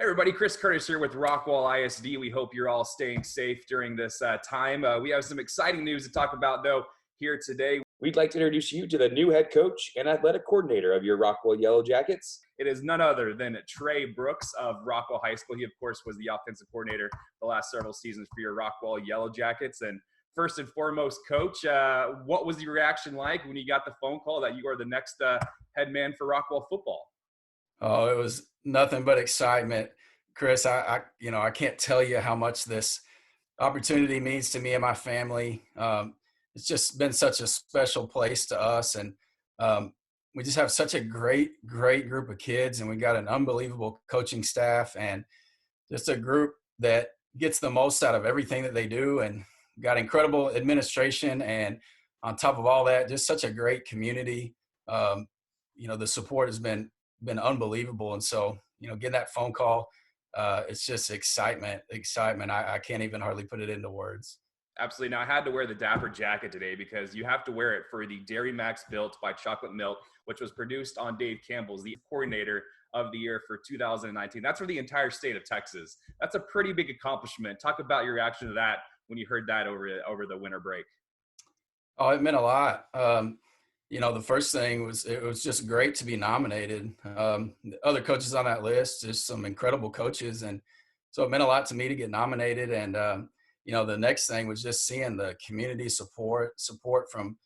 Hey everybody, Chris Curtis here with Rockwall ISD. We hope you're all staying safe during this time. We have some exciting news to talk about, though, here today. We'd like to introduce you to the new head coach and athletic coordinator of your Rockwall Yellow Jackets. It is none other than Trey Brooks of Rockwall High School. He, of course, was the offensive coordinator the last several seasons for your Rockwall Yellow Jackets. And first and foremost, Coach, what was your reaction like when you got the phone call that you are the next head man for Rockwall football? Oh, it was nothing but excitement, Chris. I can't tell you how much this opportunity means to me and my family. It's just been such a special place to us, and we just have such a great group of kids, and we got an unbelievable coaching staff, and just a group that gets the most out of everything that they do, and got incredible administration, and on top of all that, just such a great community. The support has been unbelievable. And so, getting that phone call, it's just excitement. I can't even hardly put it into words. Absolutely. Now, I had to wear the Dapper jacket today because you have to wear it for the Dairy Max Built by Chocolate Milk, which was produced on Dave Campbell's, the coordinator of the year for 2019. That's for the entire state of Texas. That's a pretty big accomplishment. Talk about your reaction to that when you heard that over the winter break. Oh, it meant a lot. The first thing was it was just great to be nominated. The other coaches on that list, just some incredible coaches, and so it meant a lot to me to get nominated. And the next thing was just seeing the community support from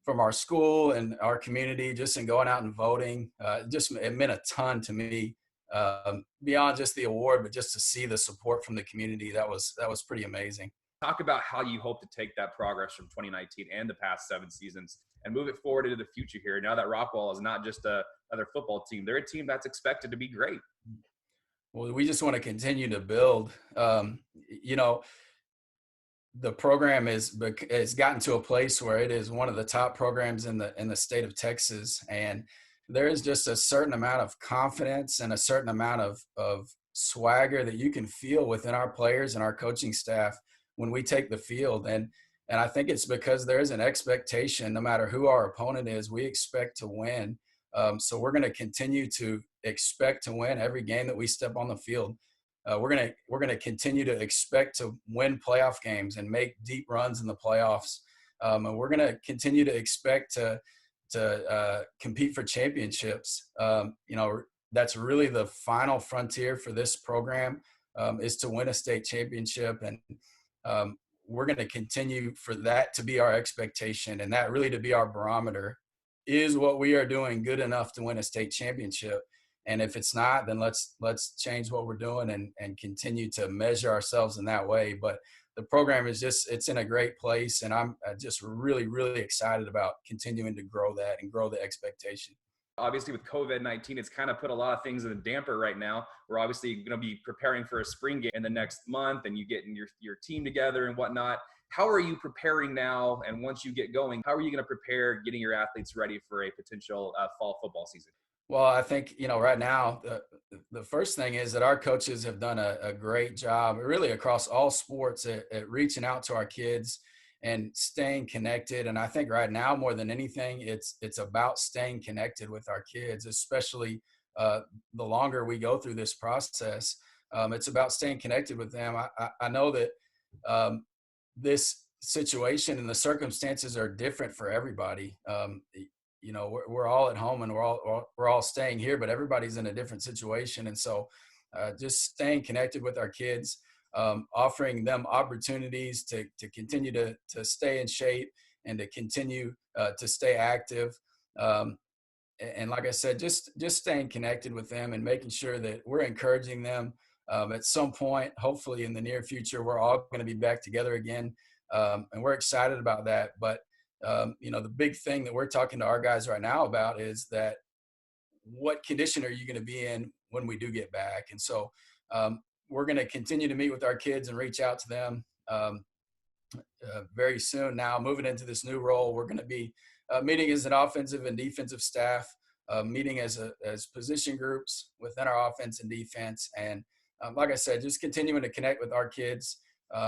our school and our community, just in going out and voting. It meant a ton to me, beyond just the award, but just to see the support from the community. That was pretty amazing. Talk about how you hope to take that progress from 2019 and the past 7 seasons and move it forward into the future here. Now that Rockwall is not just another football team, they're a team that's expected to be great. Well, we just want to continue to build. The program has gotten to a place where it is one of the top programs in the state of Texas, and there is just a certain amount of confidence and a certain amount of swagger that you can feel within our players and our coaching staff when we take the field. And I think it's because there is an expectation, no matter who our opponent is, we expect to win. So we're going to continue to expect to win every game that we step on the field. We're gonna continue to expect to win playoff games and make deep runs in the playoffs. And we're going to continue to expect to compete for championships. That's really the final frontier for this program, is to win a state championship. And we're going to continue for that to be our expectation, and that really to be our barometer. Is what we are doing good enough to win a state championship? And if it's not, then let's change what we're doing and continue to measure ourselves in that way. But the program it's in a great place, and I'm just really excited about continuing to grow that and grow the expectation. Obviously, with COVID-19, it's kind of put a lot of things in the damper right now. We're obviously going to be preparing for a spring game in the next month, and you getting your team together and whatnot. How are you preparing now? And once you get going, how are you going to prepare getting your athletes ready for a potential fall football season? Well, I think, right now, the first thing is that our coaches have done a great job, really across all sports, at reaching out to our kids and staying connected. And I think right now, more than anything, it's about staying connected with our kids, especially the longer we go through this process. It's about staying connected with them. I know that this situation and the circumstances are different for everybody. We're all at home, and we're all staying here, but everybody's in a different situation. And so just staying connected with our kids, offering them opportunities to continue to stay in shape and to continue to stay active. And like I said, just staying connected with them and making sure that we're encouraging them. At some point, hopefully in the near future, we're all going to be back together again. And we're excited about that. But the big thing that we're talking to our guys right now about is that what condition are you going to be in when we do get back? And so we're going to continue to meet with our kids and reach out to them very soon. Now, moving into this new role, we're going to be meeting as an offensive and defensive staff, meeting as position groups within our offense and defense. And like I said, just continuing to connect with our kids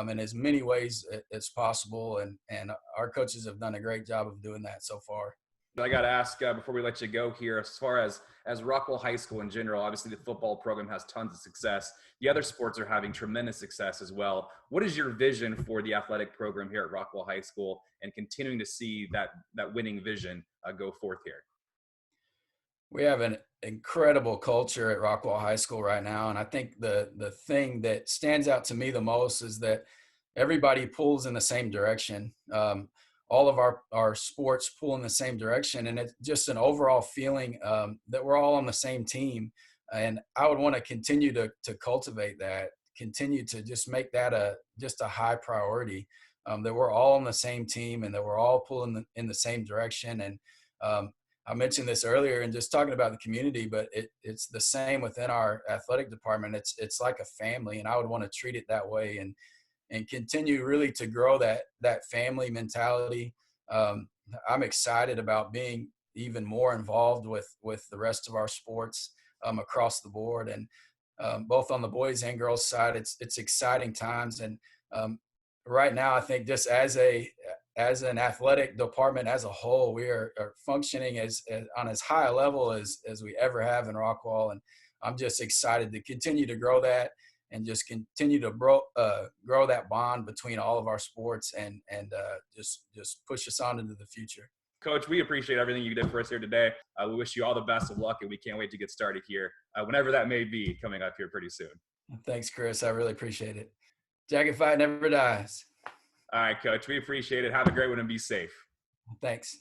in as many ways as possible. And our coaches have done a great job of doing that so far. I got to ask before we let you go here, as far as Rockwall High School in general, obviously the football program has tons of success. The other sports are having tremendous success as well. What is your vision for the athletic program here at Rockwall High School, and continuing to see that winning vision go forth here? We have an incredible culture at Rockwall High School right now, and I think the thing that stands out to me the most is that everybody pulls in the same direction. All of our sports pull in the same direction, and it's just an overall feeling that we're all on the same team. And I would want to continue to cultivate that, continue to just make that just a high priority. That we're all on the same team and that we're all pulling in the same direction. And I mentioned this earlier and just talking about the community, but it's the same within our athletic department. It's like a family, and I would want to treat it that way and continue really to grow that family mentality. I'm excited about being even more involved with the rest of our sports across the board, and both on the boys and girls side. It's exciting times, and right now I think just as an athletic department as a whole, we are functioning as on as high a level as we ever have in Rockwall, and I'm just excited to continue to grow that and just continue to grow that bond between all of our sports and just push us on into the future. Coach, we appreciate everything you did for us here today. We wish you all the best of luck, and we can't wait to get started here, whenever that may be, coming up here pretty soon. Thanks, Chris. I really appreciate it. Jacket fight never dies. All right, Coach, we appreciate it. Have a great one and be safe. Thanks.